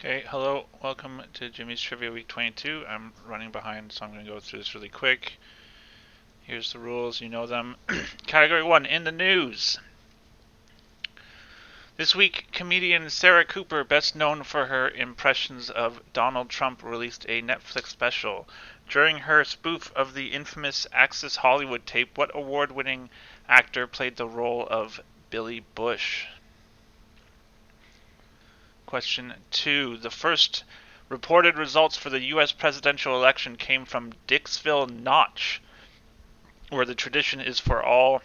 Okay, hello, welcome to Jimmy's Trivia Week 22. I'm running behind, so I'm going to go through this really quick. Here's the rules, you know them. Category 1, in the news. This week, comedian Sarah Cooper, best known for her impressions of Donald Trump, released a Netflix special. During her spoof of the infamous Access Hollywood tape, what award-winning actor played the role of Billy Bush? Question 2. The first reported results for the U.S. presidential election came from Dixville Notch, where the tradition is for all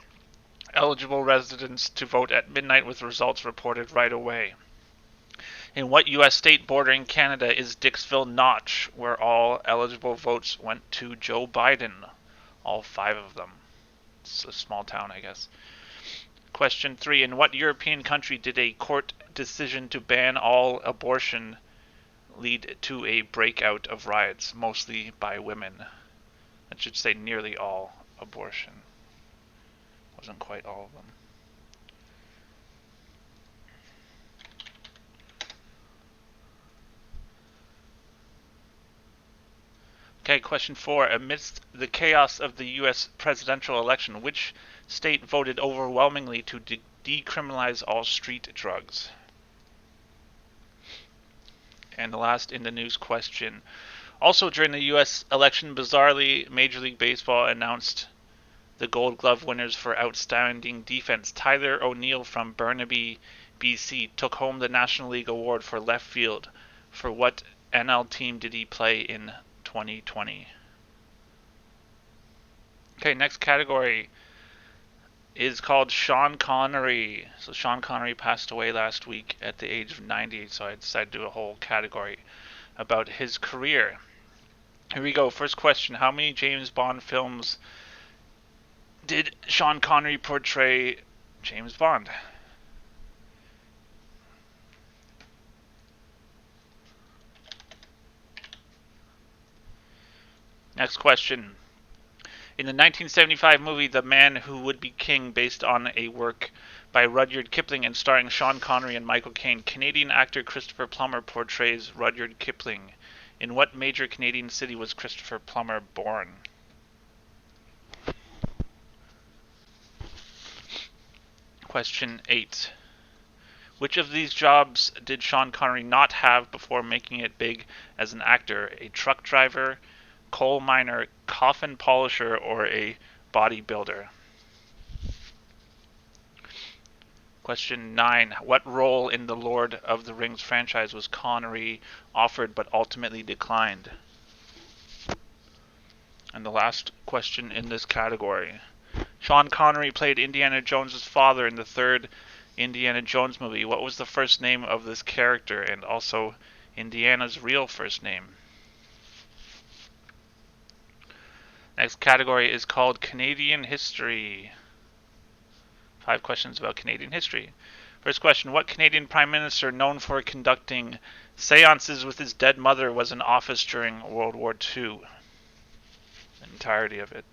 eligible residents to vote at midnight with results reported right away. In what U.S. state bordering Canada is Dixville Notch, where all eligible votes went to Joe Biden? All 5 of them. It's a small town, I guess. Question 3. In what European country did a court decision to ban all abortion lead to a breakout of riots, mostly by women? That should say nearly all abortion. Wasn't quite all of them. Okay, question 4. Amidst the chaos of the U.S. presidential election, which state voted overwhelmingly to decriminalize all street drugs? And the last in the news question. Also during the U.S. election, bizarrely, Major League Baseball announced the Gold Glove winners for outstanding defense. Tyler O'Neill from Burnaby, BC, took home the National League Award for left field. For what NL team did he play in 2020? Okay, next category is called Sean Connery. So Sean Connery passed away last week at the age of 90, so I decided to do a whole category about his career. Here we go. First question. How many James Bond films did Sean Connery portray James Bond? Next question. In the 1975 movie The Man Who Would Be King, based on a work by Rudyard Kipling and starring Sean Connery and Michael Caine, Canadian actor Christopher Plummer portrays Rudyard Kipling. In what major Canadian city was Christopher Plummer born? Question 8. Which of these jobs did Sean Connery not have before making it big as an actor? A truck driver, coal miner, coffin polisher, or a bodybuilder? Question 9. What role in the Lord of the Rings franchise was Connery offered but ultimately declined? And the last question in this category. Sean Connery played Indiana Jones' father in the third Indiana Jones movie. What was the first name of this character and also Indiana's real first name? Next category is called Canadian History. 5 questions about Canadian history. First question. What Canadian Prime Minister known for conducting seances with his dead mother was in office during World War II? The entirety of it.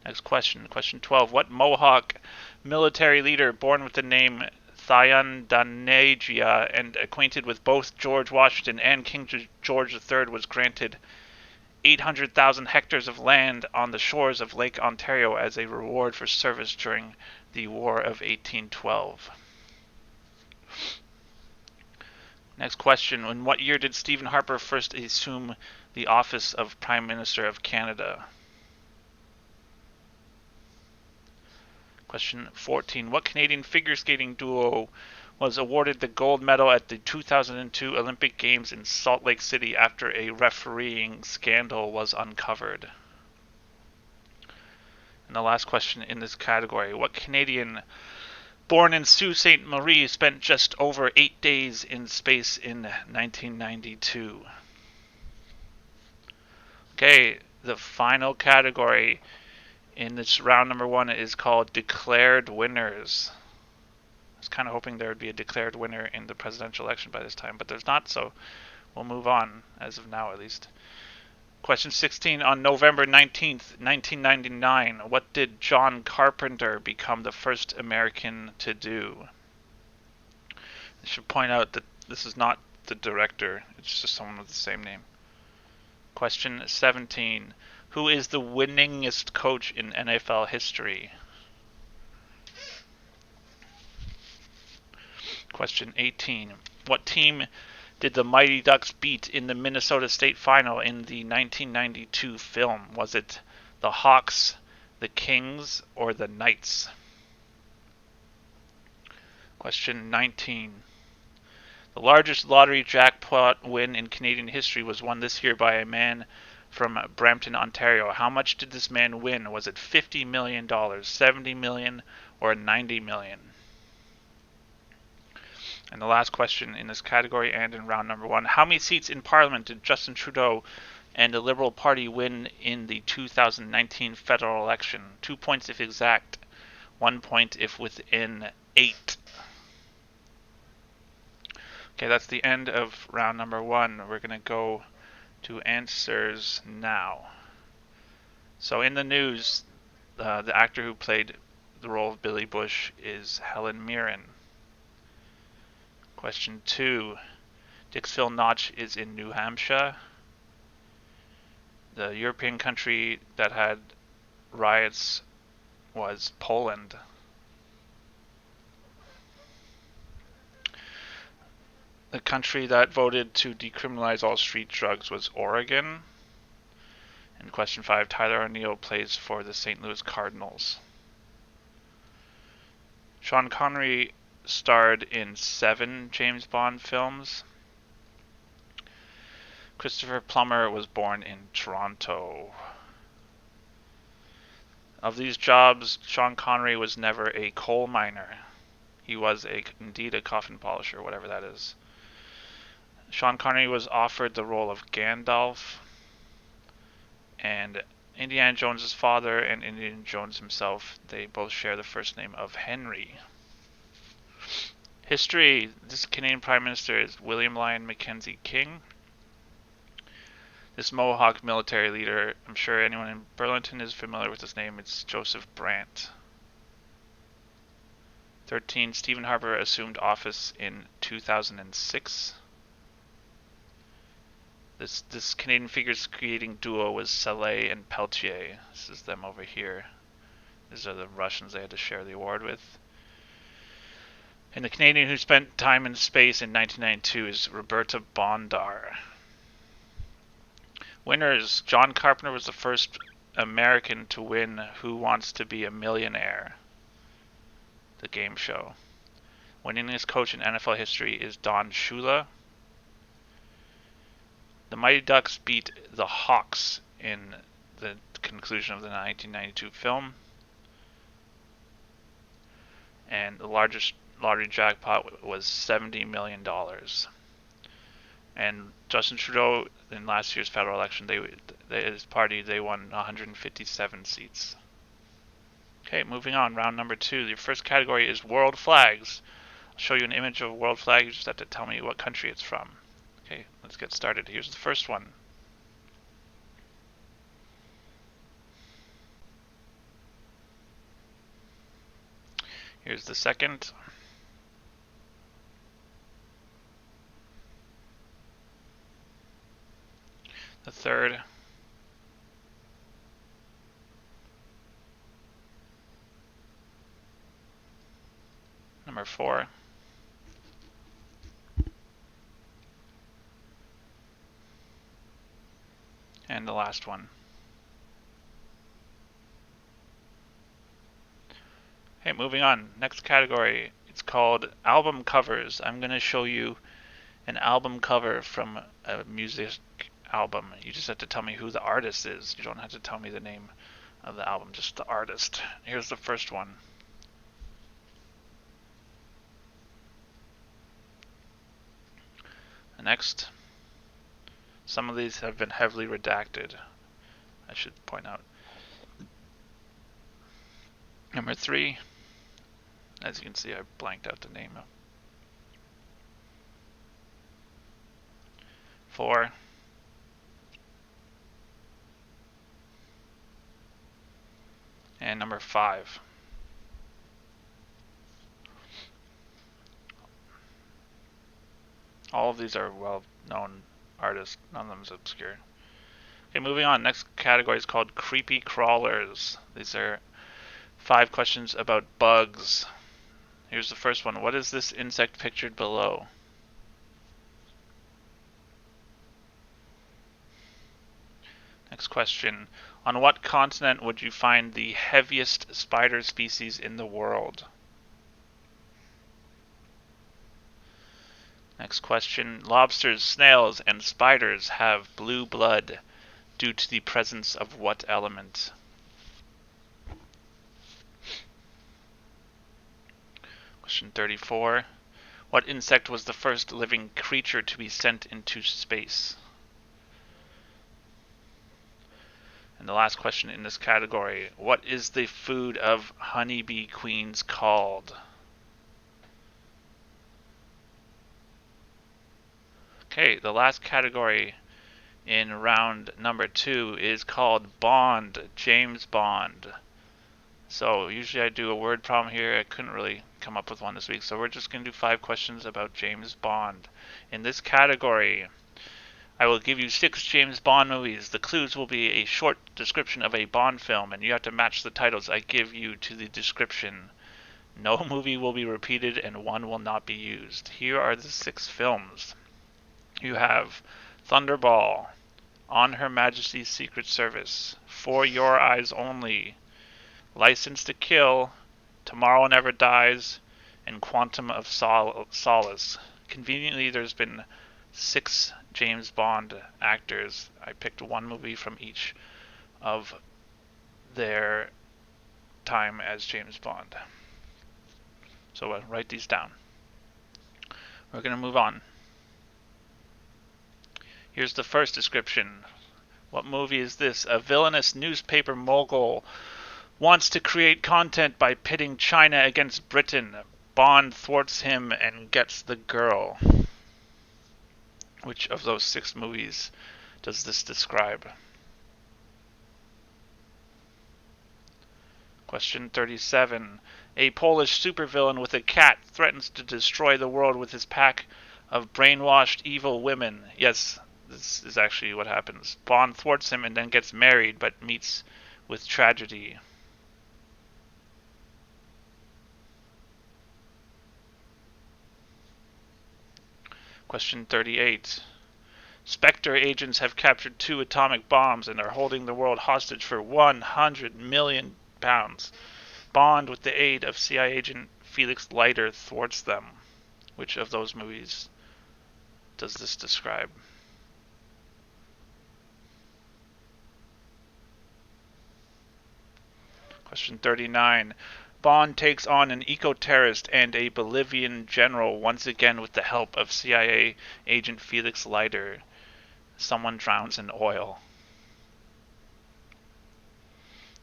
Next question. Question 12. What Mohawk military leader born with the name Thayendanegea and acquainted with both George Washington and King George III was granted 800,000 hectares of land on the shores of Lake Ontario as a reward for service during the War of 1812? Next question. In what year did Stephen Harper first assume the office of Prime Minister of Canada? Question 14. What Canadian figure skating duo was awarded the gold medal at the 2002 Olympic Games in Salt Lake City after a refereeing scandal was uncovered? And the last question in this category. What Canadian born in Sault Ste. Marie spent just over 8 days in space in 1992? Okay, the final category in this round number 1 is called Declared Winners. I was kind of hoping there would be a declared winner in the presidential election by this time, but there's not, so we'll move on, as of now at least. Question 16. On November 19th, 1999, what did John Carpenter become the first American to do? I should point out that this is not the director. It's just someone with the same name. Question 17. Who is the winningest coach in NFL history? Question 18. What team did the Mighty Ducks beat in the Minnesota State Final in the 1992 film? Was it the Hawks, the Kings, or the Knights? Question 19. The largest lottery jackpot win in Canadian history was won this year by a man from Brampton, Ontario. How much did this man win? Was it $50 million, $70 million, or $90 million? And the last question in this category and in round number 1. How many seats in Parliament did Justin Trudeau and the Liberal Party win in the 2019 federal election? 2 points if exact, 1 point if within 8. Okay, that's the end of round number 1. We're going to go to answers now. So in the news, the actor who played the role of Billy Bush is Helen Mirren. Question 2. Dixville Notch is in New Hampshire. The European country that had riots was Poland. The country that voted to decriminalize all street drugs was Oregon. And question 5. Tyler O'Neill plays for the St. Louis Cardinals. Sean Connery starred in 7 James Bond films. Christopher Plummer was born in Toronto. Of these jobs, Sean Connery was never a coal miner. He was indeed a coffin polisher, whatever that is. Sean Connery was offered the role of Gandalf, and Indiana Jones' father and Indiana Jones himself, they both share the first name of Henry. History. This Canadian Prime Minister is William Lyon Mackenzie King. This Mohawk military leader, I'm sure anyone in Burlington is familiar with his name, it's Joseph Brant. 13. Stephen Harper assumed office in 2006. This Canadian figures creating duo was Saleh and Peltier. This is them over here. These are the Russians they had to share the award with. And the Canadian who spent time in space in 1992 is Roberta Bondar. Winners. John Carpenter was the first American to win Who Wants to Be a Millionaire, the game show. Winningest coach in NFL history is Don Shula. The Mighty Ducks beat the Hawks in the conclusion of the 1992 film. And the largest lottery jackpot was $70 million. And Justin Trudeau, in last year's federal election, his party, they won 157 seats. Okay, moving on, round number 2. The first category is world flags. I'll show you an image of a world flag. You just have to tell me what country it's from. Okay, let's get started. Here's the first one. Here's the second. The third. Number 4. And the last one. Okay, moving on. Next category. It's called album covers. I'm going to show you an album cover from a music album. You just have to tell me who the artist is. You don't have to tell me the name of the album, just the artist. Here's the first one. The next. Some of these have been heavily redacted, I should point out. Number 3. As you can see, I blanked out the name. 4. And number 5. All of these are well-known artists. None of them is obscure. Okay, moving on. Next category is called creepy crawlers. These are 5 questions about bugs. Here's the first one. What is this insect pictured below? Next question. On what continent would you find the heaviest spider species in the world? Next question. Lobsters, snails, and spiders have blue blood due to the presence of what element? Question 34. What insect was the first living creature to be sent into space? And the last question in this category. What is the food of honeybee queens called? Okay, the last category in round number 2 is called Bond, James Bond. So usually I do a word problem here. I couldn't really come up with one this week, so we're just going to do 5 questions about James Bond. In this category, I will give you 6 James Bond movies. The clues will be a short description of a Bond film, and you have to match the titles I give you to the description. No movie will be repeated, and one will not be used. Here are the 6 films. You have Thunderball, On Her Majesty's Secret Service, For Your Eyes Only, License to Kill, Tomorrow Never Dies, and Quantum of Solace. Conveniently, there's been 6 James Bond actors. I picked one movie from each of their time as James Bond. So write these down. We're going to move on. Here's the first description. What movie is this? A villainous newspaper mogul wants to create content by pitting China against Britain. Bond thwarts him and gets the girl. Which of those 6 movies does this describe? Question 37. A Polish supervillain with a cat threatens to destroy the world with his pack of brainwashed evil women. Yes, this is actually what happens. Bond thwarts him and then gets married, but meets with tragedy. Question 38. Spectre agents have captured 2 atomic bombs and are holding the world hostage for £100 million. Bond, with the aid of CIA agent Felix Leiter, thwarts them. Which of those movies does this describe? Question 39. Bond takes on an eco-terrorist and a Bolivian general, once again with the help of CIA agent Felix Leiter. Someone drowns in oil.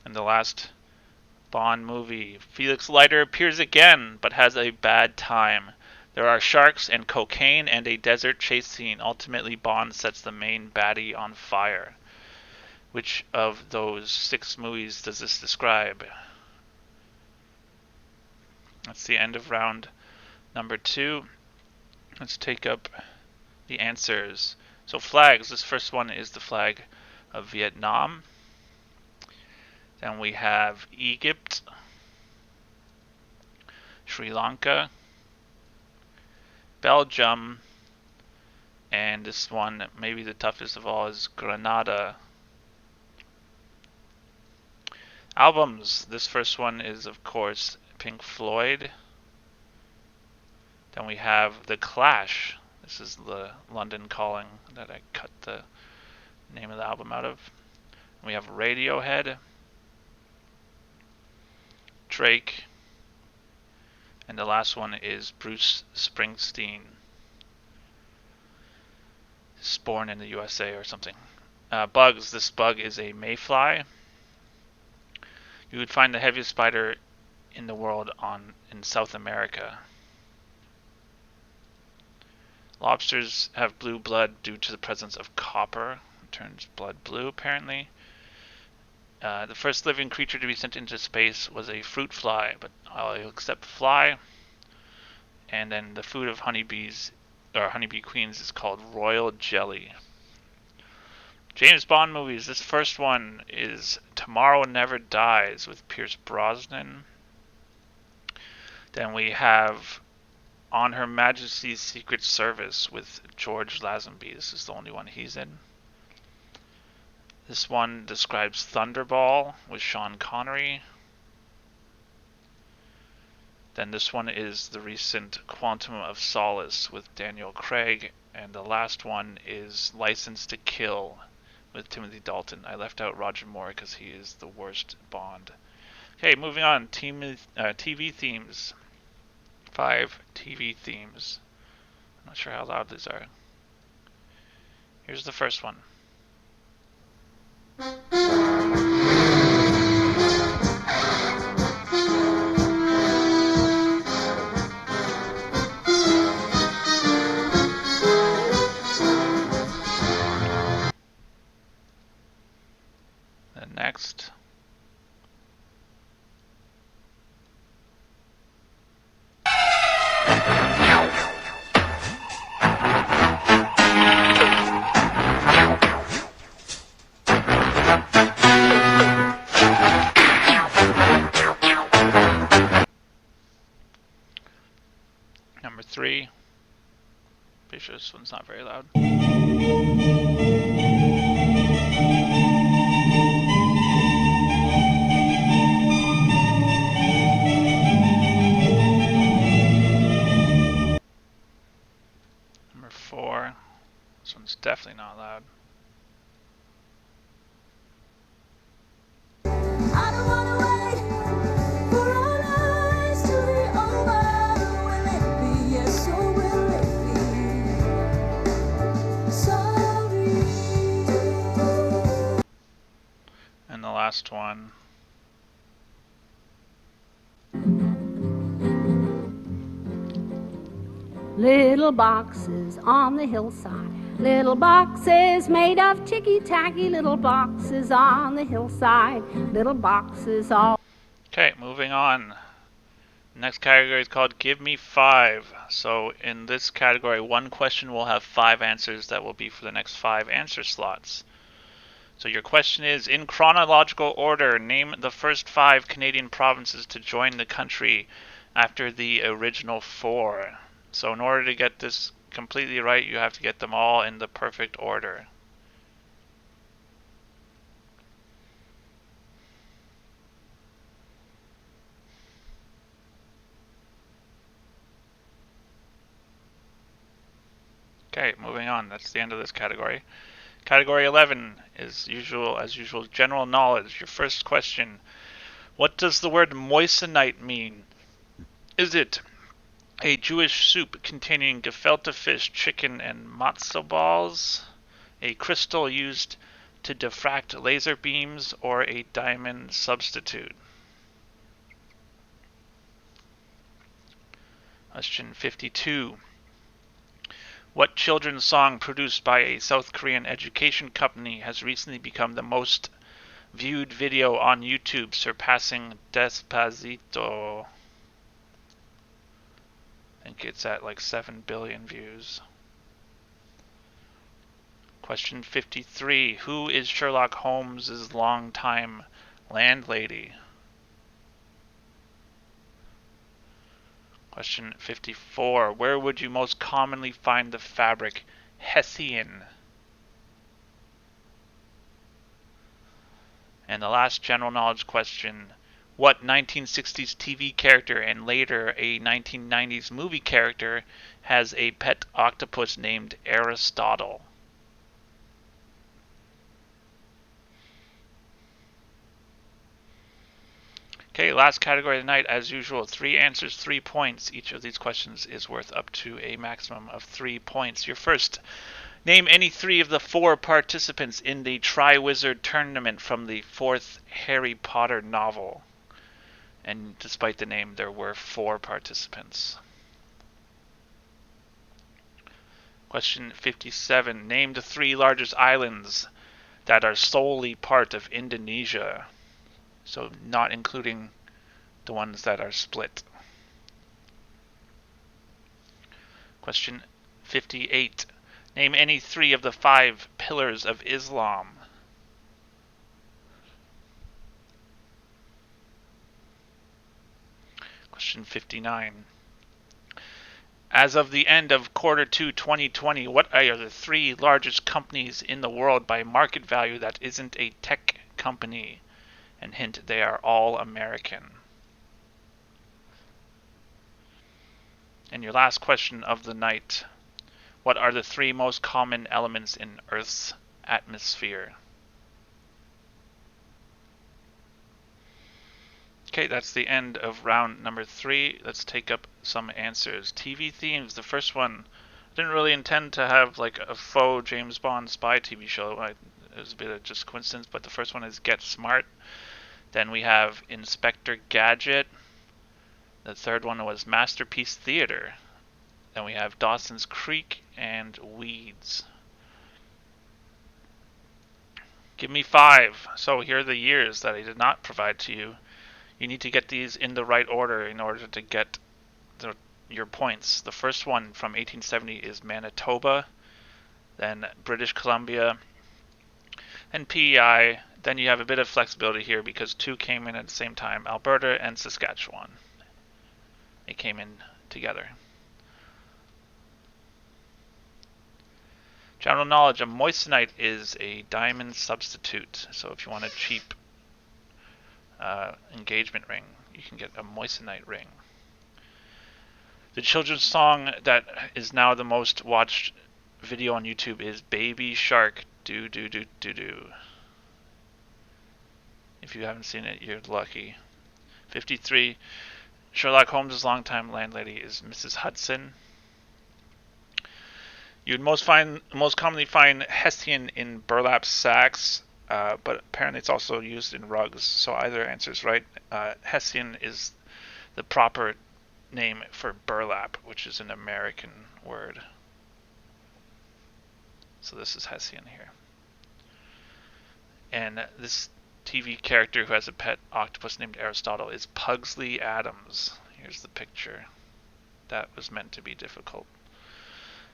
And the last Bond movie. Felix Leiter appears again, but has a bad time. There are sharks and cocaine and a desert chase scene. Ultimately, Bond sets the main baddie on fire. Which of those 6 movies does this describe? That's the end of round number 2. Let's take up the answers. So flags. This first one is the flag of Vietnam. Then we have Egypt, Sri Lanka, Belgium, and this one, maybe the toughest of all, is Grenada. Albums. This first one is, of course, Pink Floyd. Then we have The Clash. This is the London Calling that I cut the name of the album out of. We have Radiohead, Drake, and the last one is Bruce Springsteen. He's born in the USA or something. Bugs. This bug is a mayfly. You would find the heaviest spider in the world in South America. Lobsters have blue blood due to the presence of copper. It turns blood blue, apparently. The first living creature to be sent into space was a fruit fly, but I'll accept fly. And then the food of honeybees or Honeybee Queens is called Royal Jelly. James Bond movies. This first one is Tomorrow Never Dies with Pierce Brosnan. Then we have On Her Majesty's Secret Service with George Lazenby. This is the only one he's in. This one describes Thunderball with Sean Connery. Then this one is the recent Quantum of Solace with Daniel Craig. And the last one is License to Kill with Timothy Dalton. I left out Roger Moore because he is the worst Bond. Okay, moving on. TV themes. 5 TV themes. I'm not sure how loud these are. Here's the first one. Then next. Number 3. Pretty sure this one's not very loud. Number 4. This one's definitely not loud. I don't wanna wait for our lives to be over. Will it be yes or will it be sorry? And the last one. Little boxes on the hillside, little boxes made of ticky-tacky, little boxes on the hillside, little boxes all... Okay, moving on. Next category is called Give Me 5. So in this category, one question will have 5 answers that will be for the next 5 answer slots. So your question is, in chronological order, name the first 5 Canadian provinces to join the country after the original 4. So in order to get this completely right, you have to get them all in the perfect order. Okay, moving on. That's the end of this category. Category 11 is as usual, general knowledge. Your first question, what does the word moissanite mean? Is it a Jewish soup containing gefilte fish, chicken, and matzo balls, a crystal used to diffract laser beams, or a diamond substitute? Question 52. What children's song produced by a South Korean education company has recently become the most viewed video on YouTube, surpassing Despacito? I think it's at like 7 billion views. Question 53. Who is Sherlock Holmes' longtime landlady? Question 54. Where would you most commonly find the fabric Hessian? And the last general knowledge question. What 1960s TV character and later a 1990s movie character has a pet octopus named Aristotle? Okay, last category of the night, as usual, 3 answers, 3 points. Each of these questions is worth up to a maximum of 3 points. Your first, name any 3 of the 4 participants in the Triwizard Tournament from the 4th Harry Potter novel. And despite the name, there were 4 participants. Question 57, name the 3 largest islands that are solely part of Indonesia. So not including the ones that are split. Question 58. Name any 3 of the 5 pillars of Islam. Question 59. As of the end of Q2 2020, what are the 3 largest companies in the world by market value that isn't a tech company? And hint, they are all American. And your last question of the night. What are the 3 most common elements in Earth's atmosphere? Okay, that's the end of round number 3. Let's take up some answers. TV themes. The first one, I didn't really intend to have like a faux James Bond spy TV show. It was a bit of just coincidence, but the first one is Get Smart. Then we have Inspector Gadget. The third one was Masterpiece Theater. Then we have Dawson's Creek and Weeds. Give me 5. So here are the years that I did not provide to you. You need to get these in the right order in order to get your points. The first one from 1870 is Manitoba, then British Columbia, and PEI. Then you have a bit of flexibility here because 2 came in at the same time, Alberta and Saskatchewan. They came in together. General knowledge, a moissanite is a diamond substitute. So if you want a cheap engagement ring, you can get a moissanite ring. The children's song that is now the most watched video on YouTube is Baby Shark Do Do Do Do Do. If you haven't seen it, you're lucky. 53. Sherlock Holmes' longtime landlady is Mrs. Hudson. You'd most commonly find hessian in burlap sacks, but apparently it's also used in rugs, so either answer is right. Hessian is the proper name for burlap, which is an American word. So this is hessian here. And this TV character who has a pet octopus named Aristotle is Pugsley Adams. Here's the picture. That was meant to be difficult.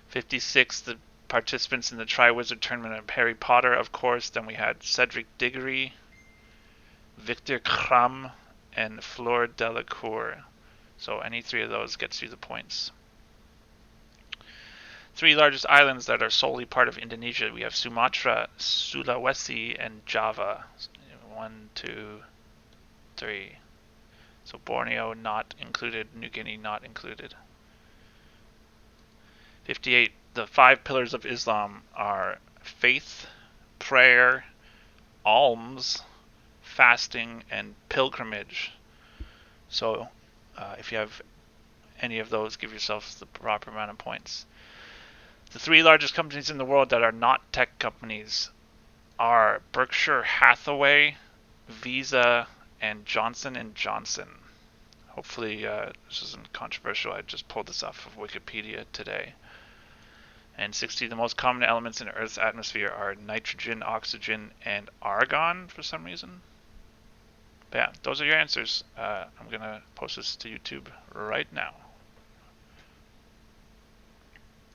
56, the participants in the Triwizard Tournament of Harry Potter, of course. Then we had Cedric Diggory, Victor Krum, and Fleur Delacour. So any 3 of those gets you the points. 3 largest islands that are solely part of Indonesia. We have Sumatra, Sulawesi, and Java. 1, 2, 3. So Borneo not included, New Guinea not included. 58. The 5 pillars of Islam are faith, prayer, alms, fasting, and pilgrimage. So if you have any of those, give yourself the proper amount of points. The 3 largest companies in the world that are not tech companies are Berkshire Hathaway, Visa, and Johnson & Johnson. Hopefully this isn't controversial. I just pulled this off of Wikipedia today. And 60, the most common elements in Earth's atmosphere are nitrogen, oxygen, and argon for some reason. But yeah, those are your answers. I'm going to post this to YouTube right now.